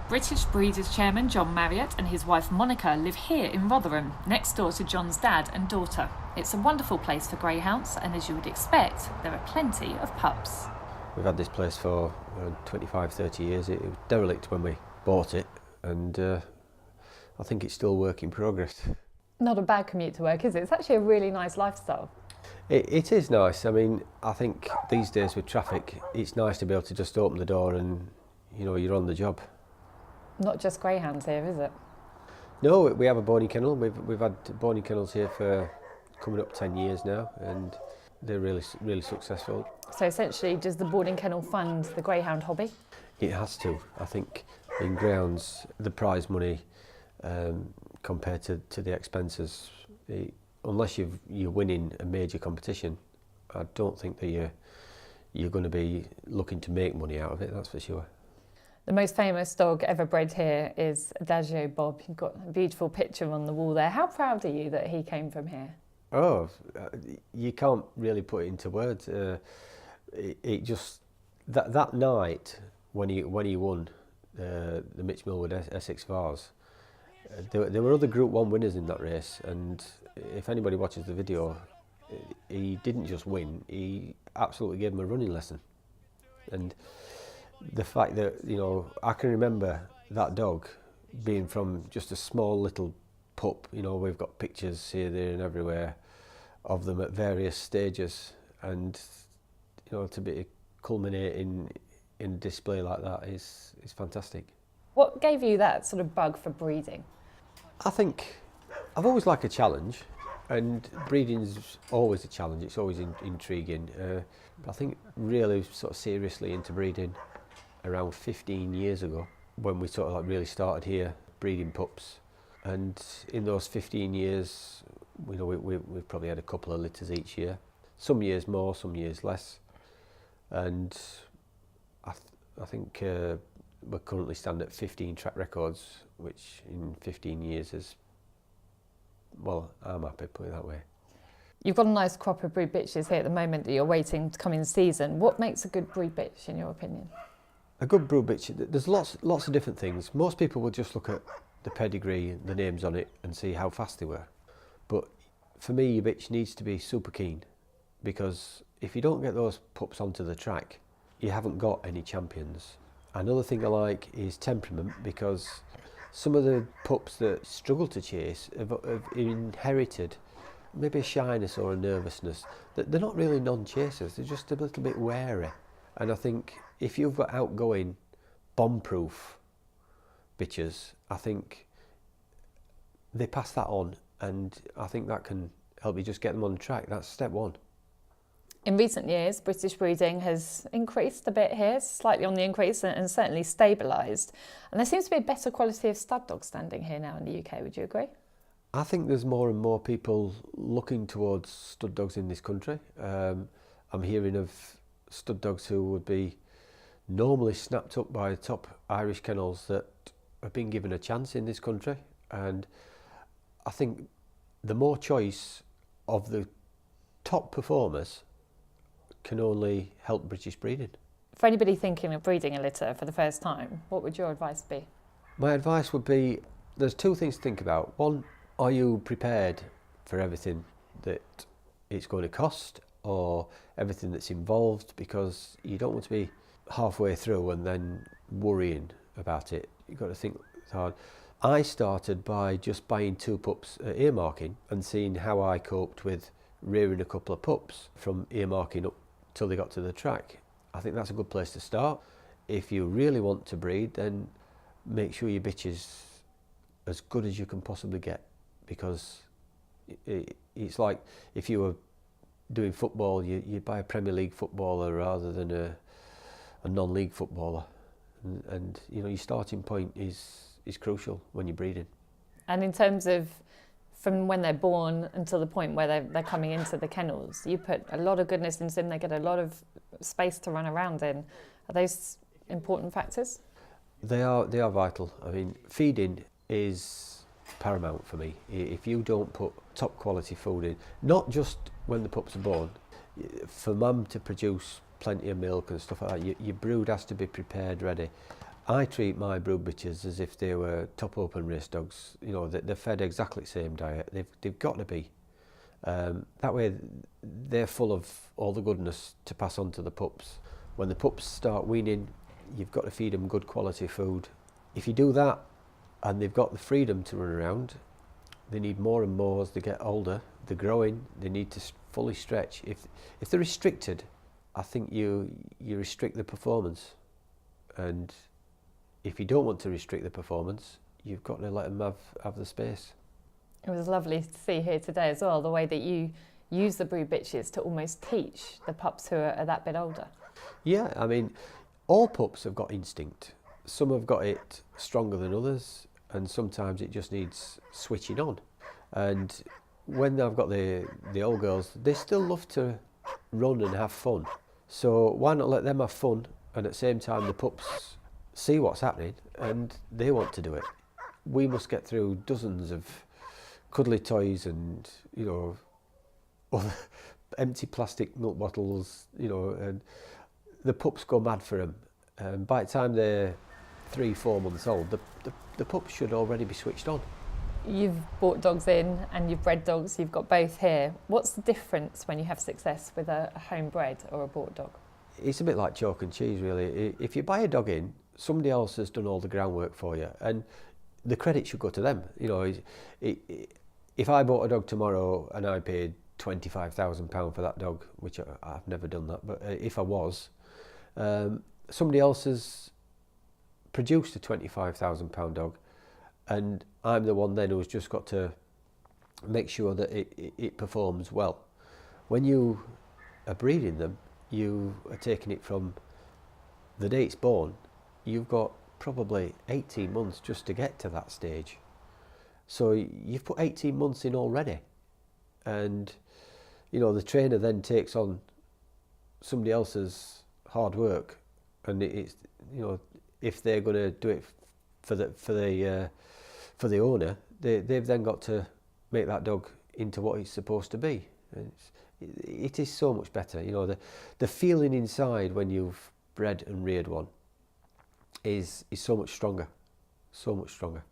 British Breeders Chairman John Marriott and his wife Monica live here in Rotherham, next door to John's dad and daughter. It's a wonderful place for greyhounds, and as you would expect, there are plenty of pups. We've had this place for 25, 30 years. It was derelict when we bought it, and I think it's still work in progress. Not a bad commute to work, is it? It's actually a really nice lifestyle. It is nice. I mean, I think these days with traffic, it's nice to be able to just open the door and, you know, you're on the job. Not just greyhounds here, is it? No, we have a boarding kennel. We've had boarding kennels here for coming up 10 years now, and they're really successful. So essentially, does the boarding kennel fund the greyhound hobby? It has to. I think in greyhounds, the prize money compared to the expenses, unless you're winning a major competition, I don't think that you're going to be looking to make money out of it, that's for sure. The most famous dog ever bred here is Adagio Bob. You've got a beautiful picture on the wall there. How proud are you that he came from here? Oh, you can't really put it into words. It just that night when he won the Mitch Millwood Essex Vars, there were other Group 1 winners in that race, and if anybody watches the video, he didn't just win, he absolutely gave him a running lesson. And the fact that, you know, I can remember that dog being from just a small little pup, you know, we've got pictures here, there and everywhere of them at various stages, and, you know, to be culminating in a display like that is fantastic. What gave you that sort of bug for breeding? I think I've always liked a challenge, and breeding's always a challenge, it's always intriguing. I think really sort of seriously into breeding around 15 years ago, when we sort of like really started here breeding pups. And in those 15 years, you know, we've probably had a couple of litters each year. Some years more, some years less. And I think we're currently standing at 15 track records, which in 15 years is, well, I'm happy, put it that way. You've got a nice crop of brood bitches here at the moment that you're waiting to come in season. What makes a good brood bitch, in your opinion? A good brood bitch, there's lots of different things. Most people will just look at the pedigree, the names on it, and see how fast they were. But for me, your bitch needs to be super keen, because if you don't get those pups onto the track, you haven't got any champions. Another thing I like is temperament, because some of the pups that struggle to chase have inherited maybe a shyness or a nervousness. They're not really non-chasers, they're just a little bit wary. And I think if you've got outgoing, bomb-proof bitches, I think they pass that on, and I think that can help you just get them on track. That's step one. In recent years, British breeding has increased a bit here, slightly on the increase, and certainly stabilised. And there seems to be a better quality of stud dog standing here now in the UK, would you agree? I think there's more and more people looking towards stud dogs in this country. I'm hearing of stud dogs who would be normally snapped up by top Irish kennels that have been given a chance in this country, and I think the more choice of the top performers can only help British breeding. For anybody thinking of breeding a litter for the first time, what would your advice be? My advice would be, there's two things to think about. One, are you prepared for everything that it's going to cost, or everything that's involved, because you don't want to be halfway through and then worrying about it. You've got to think hard. I started by just buying 2 pups at earmarking and seeing how I coped with rearing a couple of pups from earmarking up till they got to the track. I think that's a good place to start. If you really want to breed, then make sure your bitch is as good as you can possibly get, because it's like if you were doing football, you'd buy a Premier League footballer rather than a non-league footballer, and you know, your starting point is crucial when you're breeding. And in terms of from when they're born until the point where they're coming into the kennels, you put a lot of goodness into them, they get a lot of space to run around in. Are those important factors? They are vital. I mean, feeding is paramount for me. If you don't put top quality food in, not just when the pups are born, for mum to produce plenty of milk and stuff like that, your brood has to be prepared ready. I treat my brood bitches as if they were top open race dogs. You know, they're fed exactly the same diet. They've got to be. That way they're full of all the goodness to pass on to the pups. When the pups start weaning, you've got to feed them good quality food. If you do that and they've got the freedom to run around, they need more and more as they get older. They're growing, they need to fully stretch. If they're restricted, I think you restrict the performance. And if you don't want to restrict the performance, you've got to let them have the space. It was lovely to see here today as well, the way that you use the brood bitches to almost teach the pups who are that bit older. Yeah, I mean, all pups have got instinct. Some have got it stronger than others, and sometimes it just needs switching on. And when I've got the old girls, they still love to run and have fun. So why not let them have fun, and at the same time the pups see what's happening and they want to do it. We must get through dozens of cuddly toys and, you know, empty plastic milk bottles, you know, and the pups go mad for them. And by the time they're 3-4 months old, the pups should already be switched on. You've brought dogs in and you've bred dogs, you've got both here. What's the difference when you have success with a home-bred or a bought dog? It's a bit like chalk and cheese, really. If you buy a dog in, somebody else has done all the groundwork for you, and the credit should go to them. You know, if I bought a dog tomorrow and I paid £25,000 for that dog, which I've never done that, but if I was, somebody else has produced a £25,000 dog, and I'm the one then who's just got to make sure that it performs well. When you are breeding them, you are taking it from the day it's born. You've got probably 18 months just to get to that stage. So you've put 18 months in already. And, you know, the trainer then takes on somebody else's hard work. And it's, you know, if they're going to do it for the owner, they've then got to make that dog into what it's supposed to be. It is so much better. You know, the feeling inside when you've bred and reared one is so much stronger, so much stronger.